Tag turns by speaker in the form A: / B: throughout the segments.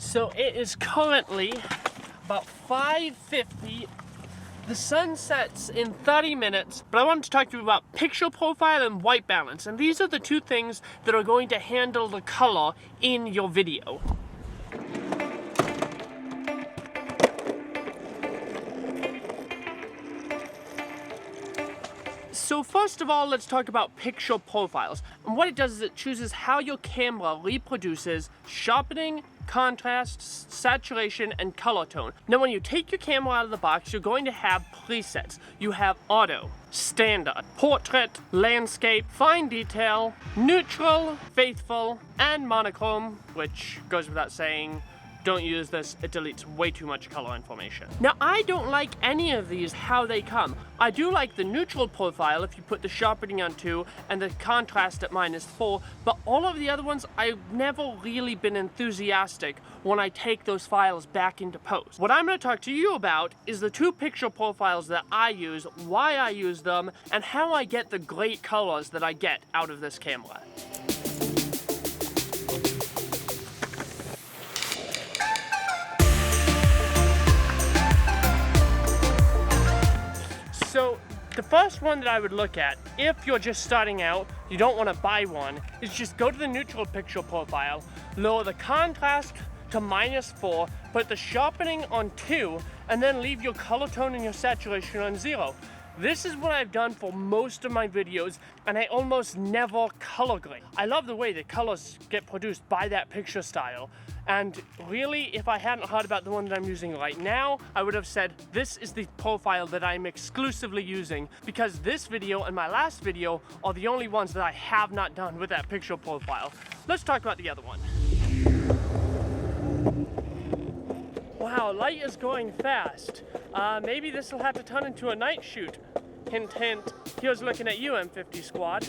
A: So it is currently about 5:50. The sun sets in 30 minutes, but I wanted to talk to you about picture profile and white balance. And these are the two things that are going to handle the color in your video. So first of all, let's talk about picture profiles. And what it does is it chooses how your camera reproduces sharpening, contrast, saturation, and color tone. Now when you take your camera out of the box, you're going to have presets. You have auto, standard, portrait, landscape, fine detail, neutral, faithful, and monochrome, which goes without saying, don't use this, it deletes way too much color information. Now I don't like any of these how they come. I do like the neutral profile if you put the sharpening on 2 and the contrast at -4, but all of the other ones I've never really been enthusiastic when I take those files back into post. What I'm going to talk to you about is the two picture profiles that I use, why I use them, and how I get the great colors that I get out of this camera. So the first one that I would look at, if you're just starting out, you don't want to buy one, is just go to the neutral picture profile, lower the contrast to -4, put the sharpening on 2, and then leave your color tone and your saturation on 0. This is what I've done for most of my videos, and I almost never color grade. I love the way the colors get produced by that picture style. And really, if I hadn't heard about the one that I'm using right now, I would have said this is the profile that I'm exclusively using, because this video and my last video are the only ones that I have not done with that picture profile. Let's talk about the other one. Wow, light is going fast. Maybe this will have to turn into a night shoot. Hint, hint. Here's looking at you, M50 squad.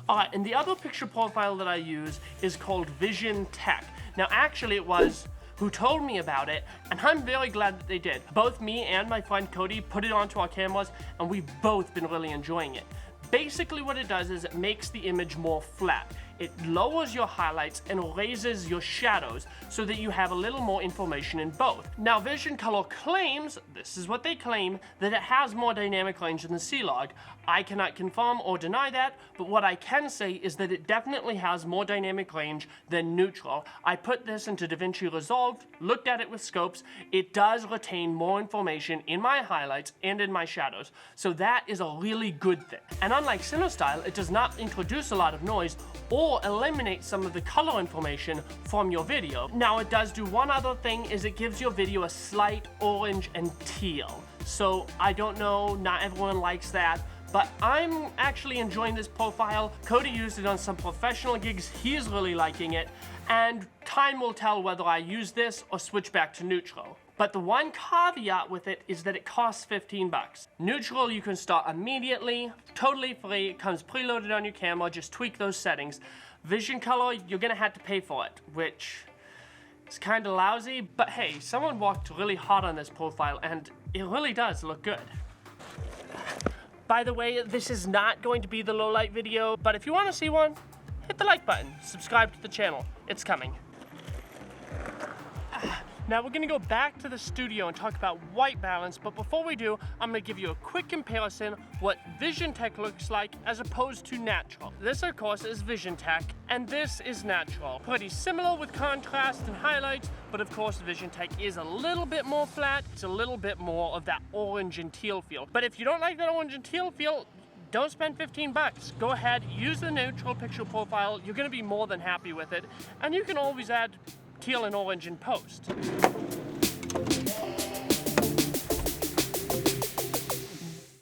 A: Alright, and the other picture profile that I use is called Vision Tech. Now actually it was who told me about it, and I'm very glad that they did. Both me and my friend Cody put it onto our cameras, and we've both been really enjoying it. Basically what it does is it makes the image more flat. It lowers your highlights and raises your shadows so that you have a little more information in both. Now Vision Color claims, this is what they claim, that it has more dynamic range than the C-Log. I cannot confirm or deny that, but what I can say is that it definitely has more dynamic range than neutral. I put this into DaVinci Resolve, looked at it with scopes. It does retain more information in my highlights and in my shadows, so that is a really good thing. And unlike CineStyle, it does not introduce a lot of noise or eliminate some of the color information from your video. Now it does do one other thing, is it gives your video a slight orange and teal. So I don't know, not everyone likes that, but I'm actually enjoying this profile. Cody used it on some professional gigs, he's really liking it, and time will tell whether I use this or switch back to neutral. But the one caveat with it is that it costs 15 bucks. Neutral you can start immediately, totally free, it comes preloaded on your camera, just tweak those settings. Vision Color, you're gonna have to pay for it, which is kind of lousy, but hey, someone worked really hard on this profile and it really does look good. By the way, this is not going to be the low light video, but if you want to see one, hit the like button, subscribe to the channel, it's coming. Now we're gonna go back to the studio and talk about white balance, but before we do, I'm gonna give you a quick comparison what Vision Tech looks like as opposed to natural. This of course is Vision Tech, and this is natural. Pretty similar with contrast and highlights, but of course Vision Tech is a little bit more flat, it's a little bit more of that orange and teal feel. But if you don't like that orange and teal feel, don't spend 15 bucks. Go ahead, use the neutral picture profile, you're gonna be more than happy with it, and you can always add teal and orange in post.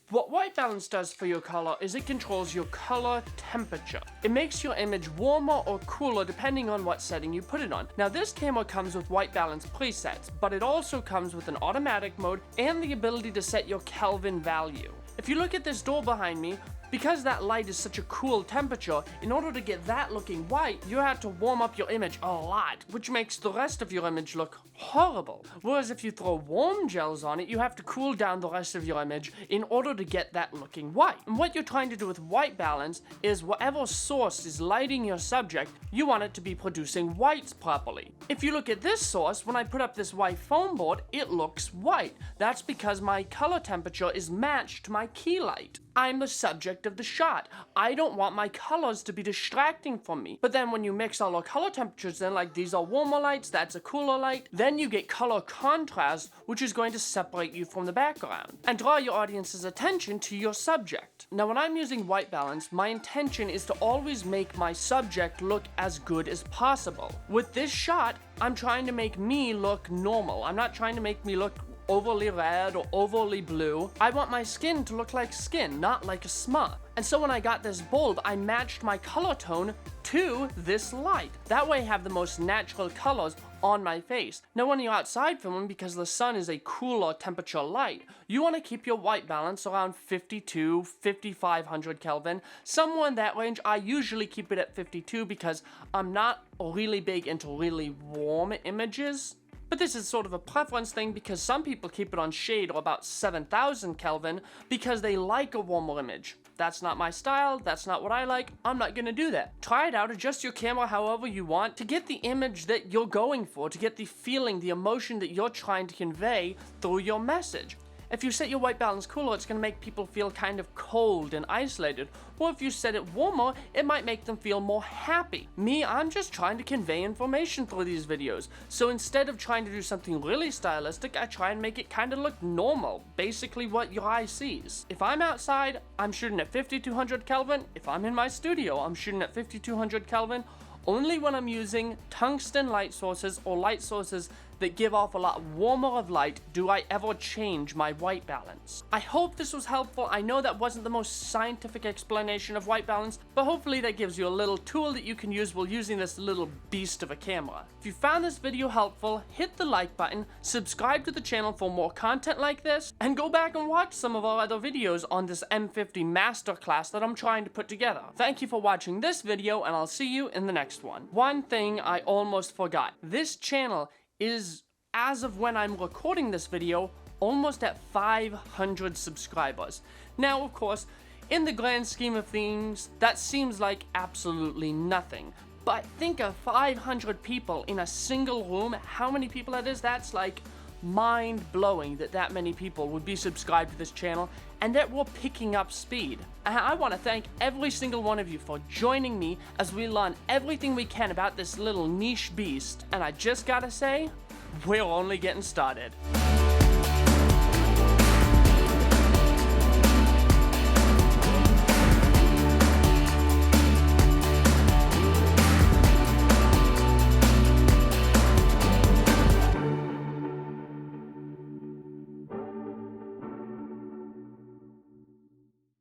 A: What white balance does for your color is it controls your color temperature. It makes your image warmer or cooler depending on what setting you put it on. Now this camera comes with white balance presets, but it also comes with an automatic mode and the ability to set your Kelvin value. If you look at this door behind me, Because that light is such a cool temperature, in order to get that looking white, you have to warm up your image a lot, which makes the rest of your image look horrible. Whereas if you throw warm gels on it, you have to cool down the rest of your image in order to get that looking white. And what you're trying to do with white balance is whatever source is lighting your subject, you want it to be producing whites properly. If you look at this source, when I put up this white foam board, it looks white. That's because my color temperature is matched to my key light. I'm the subject of the shot. I don't want my colors to be distracting from me. But then when you mix all the color temperatures in, like these are warmer lights, that's a cooler light, then you get color contrast, which is going to separate you from the background and draw your audience's attention to your subject. Now, when I'm using white balance, my intention is to always make my subject look as good as possible. With this shot, I'm trying to make me look normal. I'm not trying to make me look overly red or overly blue. I want my skin to look like skin, not like a smut. And so when I got this bulb, I matched my color tone to this light. That way I have the most natural colors on my face. Now when you're outside filming, because the sun is a cooler temperature light, you want to keep your white balance around 52, 5500 Kelvin, somewhere in that range. I usually keep it at 52 because I'm not really big into really warm images. But this is sort of a preference thing because some people keep it on shade or about 7000 Kelvin because they like a warmer image. That's not my style, that's not what I like, I'm not gonna do that. Try it out, adjust your camera however you want to get the image that you're going for, to get the feeling, the emotion that you're trying to convey through your message. If you set your white balance cooler, it's going to make people feel kind of cold and isolated. Or if you set it warmer, it might make them feel more happy. Me, I'm just trying to convey information through these videos. So instead of trying to do something really stylistic, I try and make it kind of look normal. Basically what your eye sees. If I'm outside, I'm shooting at 5200 Kelvin. If I'm in my studio, I'm shooting at 5200 Kelvin. Only when I'm using tungsten light sources or light sources that give off a lot warmer of light do I ever change my white balance. I hope this was helpful. I know that wasn't the most scientific explanation of white balance, but hopefully that gives you a little tool that you can use while using this little beast of a camera. If you found this video helpful, hit the like button, subscribe to the channel for more content like this, and go back and watch some of our other videos on this M50 masterclass that I'm trying to put together. Thank you for watching this video, and I'll see you in the next one. One thing I almost forgot. This channel is, as of when I'm recording this video, almost at 500 subscribers. Now, of course, in the grand scheme of things, that seems like absolutely nothing. But think of 500 people in a single room. How many people that is? That's like mind-blowing that many people would be subscribed to this channel and that we're picking up speed. And I want to thank every single one of you for joining me as we learn everything we can about this little niche beast. And I just gotta say, we're only getting started.